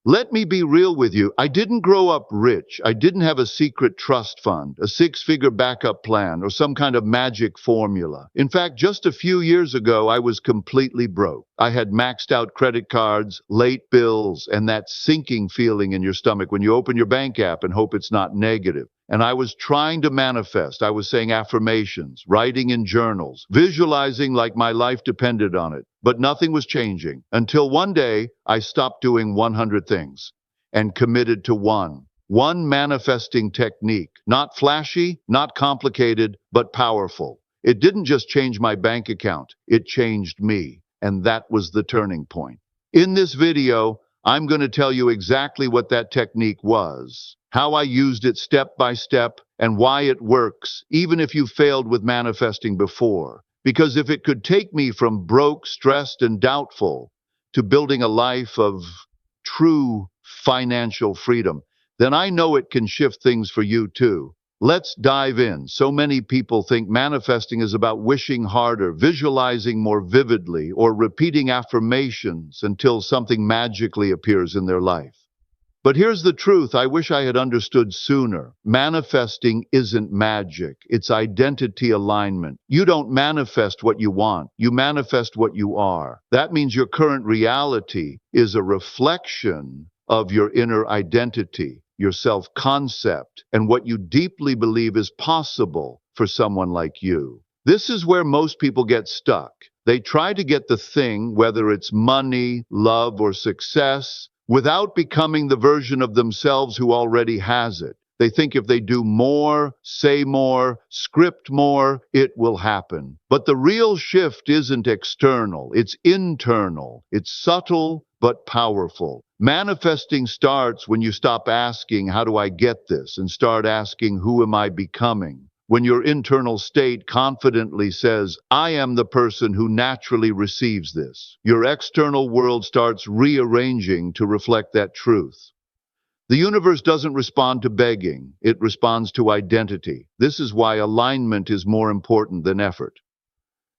Let me be real with you. I didn't grow up rich. I didn't have a secret trust fund, a six-figure backup plan, or some kind of magic formula. In fact, just a few years ago, I was completely broke. I had maxed out credit cards, late bills, and that sinking feeling in your stomach when you open your bank app and hope it's not negative. And I was trying to manifest. I was saying affirmations, writing in journals, visualizing like my life depended on it. But nothing was changing until one day I stopped doing 100 things and committed to one manifesting technique, not flashy, not complicated, but powerful. It didn't just change my bank account, it changed me. And that was the turning point. In this video, I'm going to tell you exactly what that technique was, how I used it step by step, and why it works, even if you failed with manifesting before. Because if it could take me from broke, stressed, and doubtful to building a life of true financial freedom, then I know it can shift things for you too. Let's dive in. So many people think manifesting is about wishing harder, visualizing more vividly, or repeating affirmations until something magically appears in their life. But here's the truth I wish I had understood sooner. Manifesting isn't magic. It's identity alignment. You don't manifest what you want. You manifest what you are. That means your current reality is a reflection of your inner identity, your self-concept, and what you deeply believe is possible for someone like you. This is where most people get stuck. They try to get the thing, whether it's money, love, or success, without becoming the version of themselves who already has it. They think if they do more, say more, script more, it will happen. But the real shift isn't external, it's internal. It's subtle but powerful. Manifesting starts when you stop asking, how do I get this? And start asking, who am I becoming? When your internal state confidently says, I am the person who naturally receives this, your external world starts rearranging to reflect that truth. The universe doesn't respond to begging, it responds to identity. This is why alignment is more important than effort.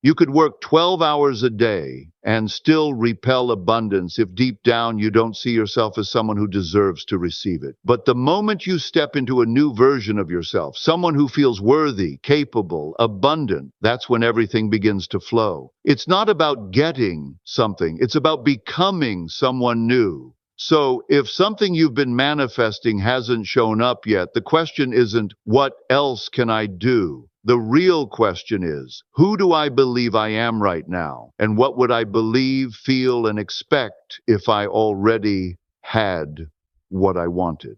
You could work 12 hours a day and still repel abundance if deep down you don't see yourself as someone who deserves to receive it. But the moment you step into a new version of yourself, someone who feels worthy, capable, abundant, that's when everything begins to flow. It's not about getting something, it's about becoming someone new. So if something you've been manifesting hasn't shown up yet, the question isn't, what else can I do? The real question is, who do I believe I am right now? And what would I believe, feel, and expect if I already had what I wanted?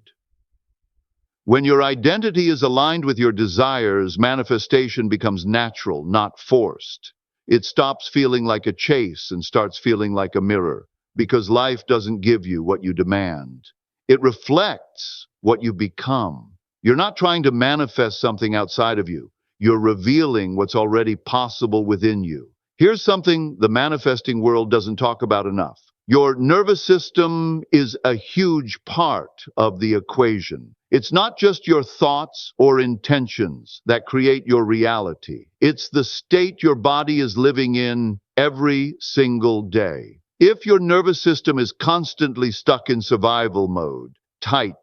When your identity is aligned with your desires, manifestation becomes natural, not forced. It stops feeling like a chase and starts feeling like a mirror, because life doesn't give you what you demand. It reflects what you become. You're not trying to manifest something outside of you. You're revealing what's already possible within you. Here's something the manifesting world doesn't talk about enough. Your nervous system is a huge part of the equation. It's not just your thoughts or intentions that create your reality. It's the state your body is living in every single day. If your nervous system is constantly stuck in survival mode, tight,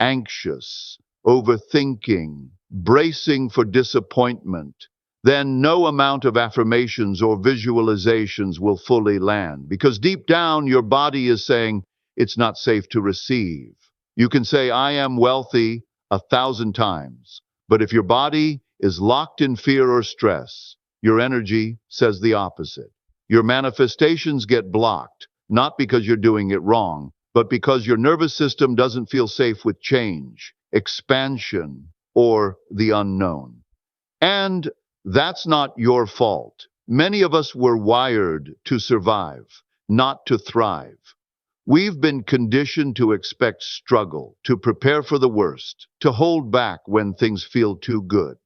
anxious, overthinking, bracing for disappointment, then no amount of affirmations or visualizations will fully land, because deep down your body is saying it's not safe to receive. You can say, I am wealthy 1,000 times, but if your body is locked in fear or stress, your energy says the opposite. Your manifestations get blocked, not because you're doing it wrong, but because your nervous system doesn't feel safe with change, expansion, or the unknown. And that's not your fault. Many of us were wired to survive, not to thrive. We've been conditioned to expect struggle, to prepare for the worst, to hold back when things feel too good.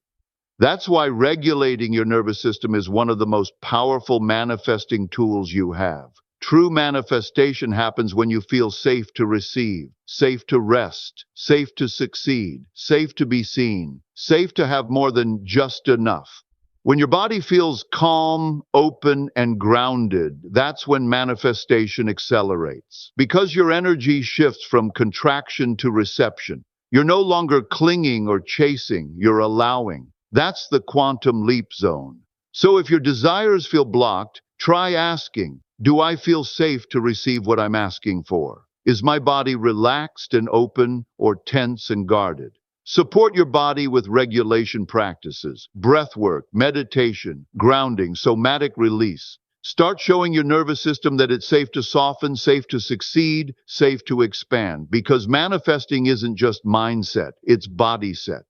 That's why regulating your nervous system is one of the most powerful manifesting tools you have. True manifestation happens when you feel safe to receive, safe to rest, safe to succeed, safe to be seen, safe to have more than just enough. When your body feels calm, open, and grounded, that's when manifestation accelerates. Because your energy shifts from contraction to reception. You're no longer clinging or chasing, you're allowing. That's the quantum leap zone. So if your desires feel blocked, try asking, do I feel safe to receive what I'm asking for? Is my body relaxed and open or tense and guarded? Support your body with regulation practices, breath work, meditation, grounding, somatic release. Start showing your nervous system that it's safe to soften, safe to succeed, safe to expand, because manifesting isn't just mindset, it's body set.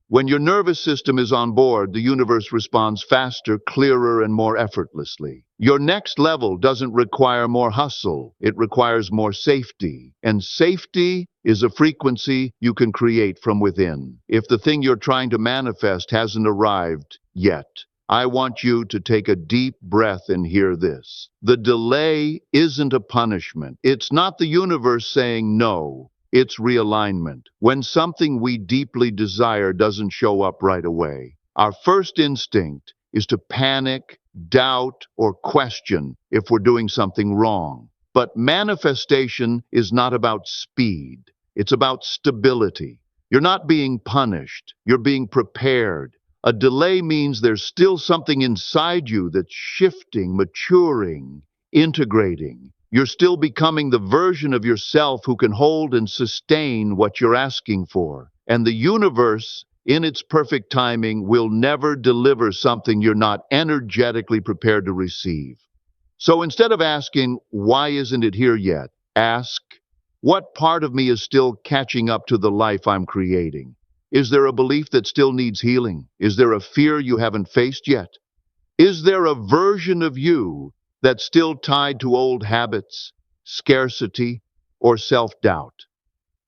When your nervous system is on board, the universe responds faster, clearer, and more effortlessly. Your next level doesn't require more hustle, it requires more safety. And safety is a frequency you can create from within. If the thing you're trying to manifest hasn't arrived yet, I want you to take a deep breath and hear this. The delay isn't a punishment. It's not the universe saying no. It's realignment. When something we deeply desire doesn't show up right away, our first instinct is to panic, doubt, or question if we're doing something wrong. But manifestation is not about speed. It's about stability. You're not being punished. You're being prepared. A delay means there's still something inside you that's shifting, maturing, integrating. You're still becoming the version of yourself who can hold and sustain what you're asking for. And the universe, in its perfect timing, will never deliver something you're not energetically prepared to receive. So instead of asking, why isn't it here yet? Ask, what part of me is still catching up to the life I'm creating? Is there a belief that still needs healing? Is there a fear you haven't faced yet? Is there a version of you that's still tied to old habits, scarcity, or self-doubt?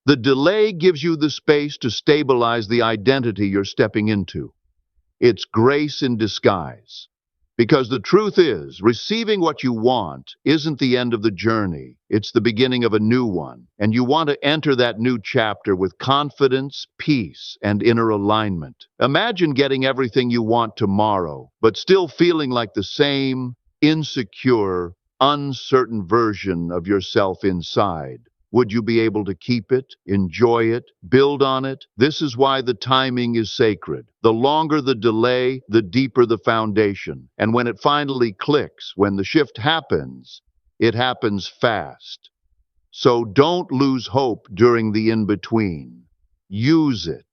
The delay gives you the space to stabilize the identity you're stepping into. It's grace in disguise. Because the truth is, receiving what you want isn't the end of the journey. It's the beginning of a new one. And you want to enter that new chapter with confidence, peace, and inner alignment. Imagine getting everything you want tomorrow, but still feeling like the same insecure, uncertain version of yourself inside. Would you be able to keep it, enjoy it, build on it? This is why the timing is sacred. The longer the delay, the deeper the foundation. And when it finally clicks, when the shift happens, it happens fast. So don't lose hope during the in-between. Use it.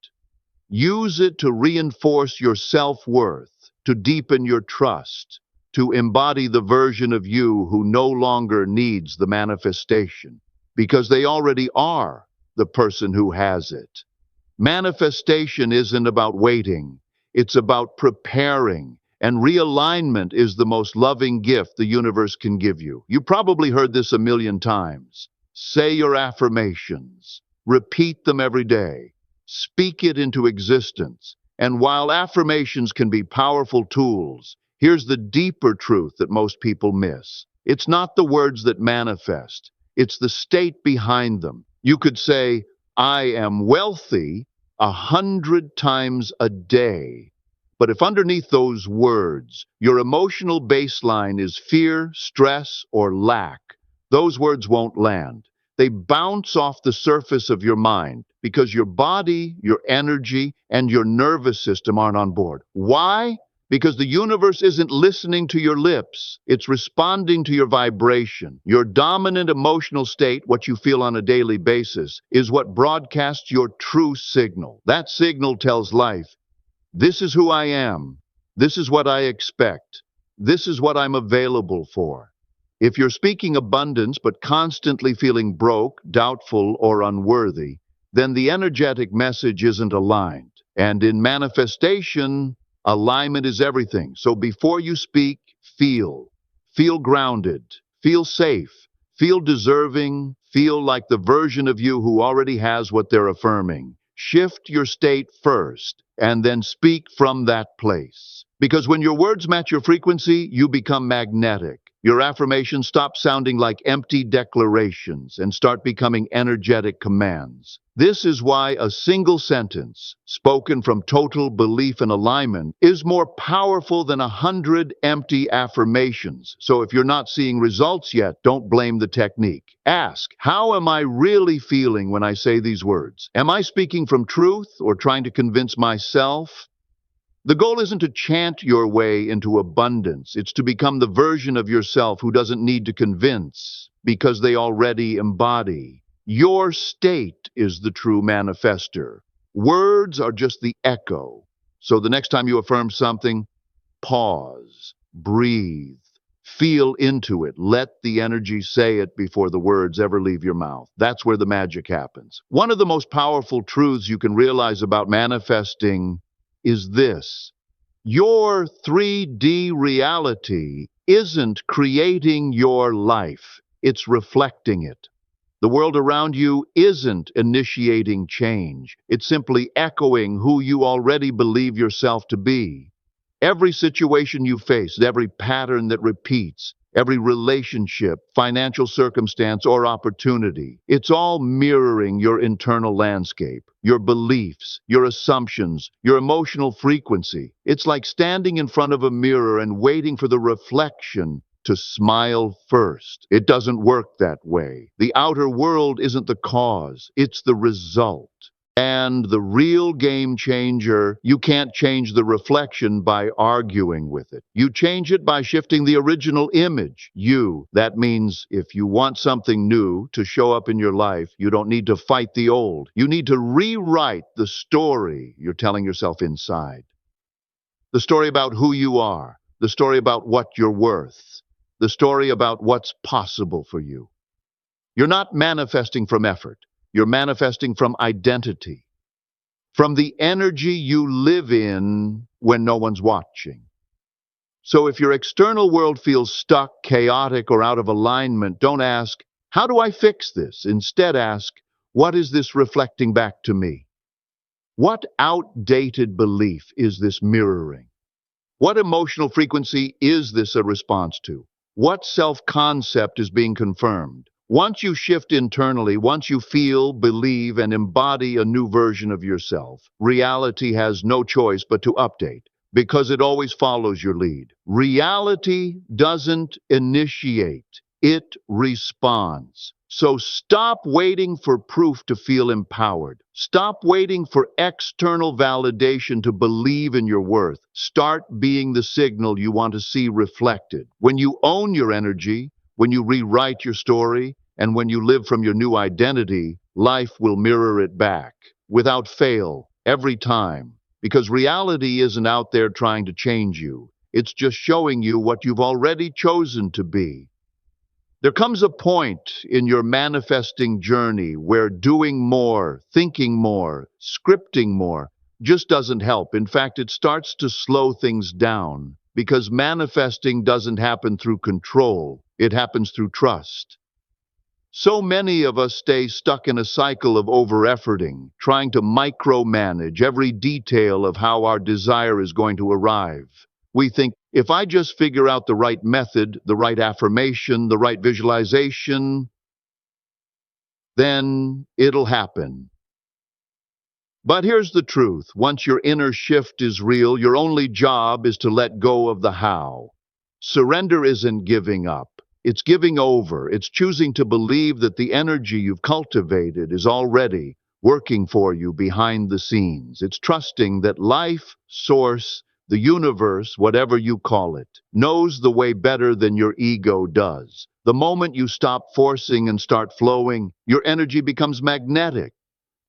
Use it to reinforce your self-worth, to deepen your trust, to embody the version of you who no longer needs the manifestation, because they already are the person who has it. Manifestation isn't about waiting, it's about preparing, and realignment is the most loving gift the universe can give you. You probably heard this a million times. Say your affirmations, repeat them every day, speak it into existence. And while affirmations can be powerful tools, here's the deeper truth that most people miss. It's not the words that manifest. It's the state behind them. You could say, I am wealthy 100 times a day. But if underneath those words, your emotional baseline is fear, stress, or lack, those words won't land. They bounce off the surface of your mind because your body, your energy, and your nervous system aren't on board. Why? Because the universe isn't listening to your lips. It's responding to your vibration. Your dominant emotional state, what you feel on a daily basis, is what broadcasts your true signal. That signal tells life, this is who I am. This is what I expect. This is what I'm available for. If you're speaking abundance but constantly feeling broke, doubtful, or unworthy, then the energetic message isn't aligned. And in manifestation, alignment is everything. So before you speak, feel. Feel grounded. Feel safe. Feel deserving. Feel like the version of you who already has what they're affirming. Shift your state first, and then speak from that place. Because when your words match your frequency, you become magnetic. Your affirmations stop sounding like empty declarations and start becoming energetic commands. This is why a single sentence, spoken from total belief and alignment, is more powerful than 100 empty affirmations. So if you're not seeing results yet, don't blame the technique. Ask, how am I really feeling when I say these words? Am I speaking from truth or trying to convince myself? The goal isn't to chant your way into abundance. It's to become the version of yourself who doesn't need to convince because they already embody. Your state is the true manifester. Words are just the echo. So the next time you affirm something, pause, breathe, feel into it. Let the energy say it before the words ever leave your mouth. That's where the magic happens. One of the most powerful truths you can realize about manifesting is this: your 3D reality isn't creating your life, it's reflecting it. The world around you isn't initiating change, it's simply echoing who you already believe yourself to be. Every situation you face, every pattern that repeats, every relationship, financial circumstance, or opportunity, it's all mirroring your internal landscape, your beliefs, your assumptions, your emotional frequency. It's like standing in front of a mirror and waiting for the reflection to smile first. It doesn't work that way. The outer world isn't the cause, it's the result. And the real game changer, you can't change the reflection by arguing with it. You change it by shifting the original image, you. That means if you want something new to show up in your life, you don't need to fight the old. You need to rewrite the story you're telling yourself inside. The story about who you are, the story about what you're worth, the story about what's possible for you. You're not manifesting from effort. You're manifesting from identity, from the energy you live in when no one's watching. So if your external world feels stuck, chaotic, or out of alignment, don't ask, how do I fix this? Instead ask, what is this reflecting back to me? What outdated belief is this mirroring? What emotional frequency is this a response to? What self-concept is being confirmed? Once you shift internally, once you feel, believe, and embody a new version of yourself, reality has no choice but to update, because it always follows your lead. Reality doesn't initiate, it responds. So stop waiting for proof to feel empowered. Stop waiting for external validation to believe in your worth. Start being the signal you want to see reflected. When you own your energy, when you rewrite your story, and when you live from your new identity, life will mirror it back, without fail, every time. Because reality isn't out there trying to change you. It's just showing you what you've already chosen to be. There comes a point in your manifesting journey where doing more, thinking more, scripting more just doesn't help. In fact, it starts to slow things down because manifesting doesn't happen through control. It happens through trust. So many of us stay stuck in a cycle of over-efforting, trying to micromanage every detail of how our desire is going to arrive. We think, if I just figure out the right method, the right affirmation, the right visualization, then it'll happen. But here's the truth. Once your inner shift is real, your only job is to let go of the how. Surrender isn't giving up. It's giving over. It's choosing to believe that the energy you've cultivated is already working for you behind the scenes. It's trusting that life, source, the universe, whatever you call it, knows the way better than your ego does. The moment you stop forcing and start flowing, your energy becomes magnetic,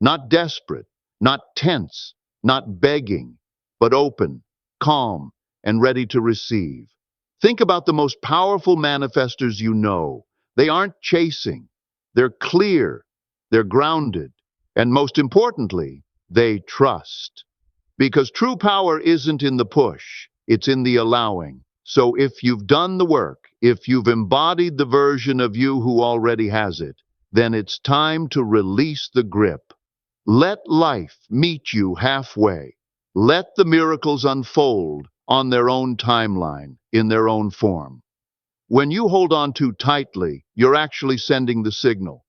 not desperate, not tense, not begging, but open, calm, and ready to receive. Think about the most powerful manifestors you know. They aren't chasing. They're clear. They're grounded. And most importantly, they trust. Because true power isn't in the push. It's in the allowing. So if you've done the work, if you've embodied the version of you who already has it, then it's time to release the grip. Let life meet you halfway. Let the miracles unfold on their own timeline, in their own form. When you hold on too tightly, you're actually sending the signal.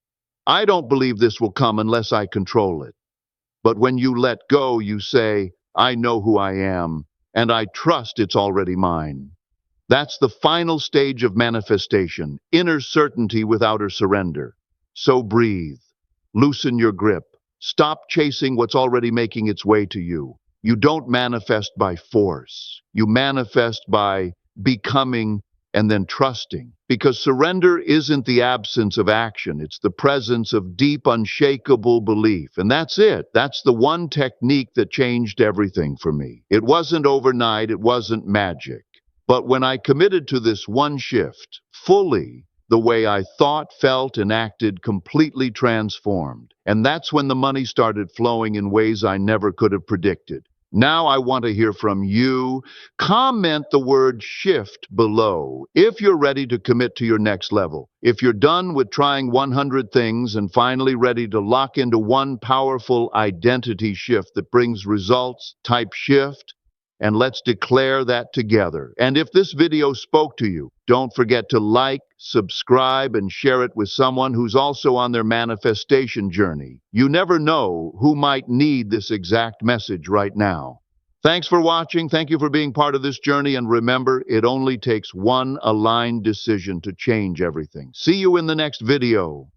I don't believe this will come unless I control it. But when you let go, you say, I know who I am, and I trust it's already mine. That's the final stage of manifestation, inner certainty with outer surrender. So breathe, loosen your grip, stop chasing what's already making its way to you. You don't manifest by force. You manifest by becoming and then trusting. Because surrender isn't the absence of action, it's the presence of deep, unshakable belief. And that's it. That's the one technique that changed everything for me. It wasn't overnight, it wasn't magic. But when I committed to this one shift, fully, the way I thought, felt, and acted completely transformed. And that's when the money started flowing in ways I never could have predicted. Now I want to hear from you. Comment the word shift below if you're ready to commit to your next level. If you're done with trying 100 things and finally ready to lock into one powerful identity shift that brings results, type shift. And let's declare that together. And if this video spoke to you, don't forget to like, subscribe, and share it with someone who's also on their manifestation journey. You never know who might need this exact message right now. Thanks for watching. Thank you for being part of this journey. And remember, it only takes one aligned decision to change everything. See you in the next video.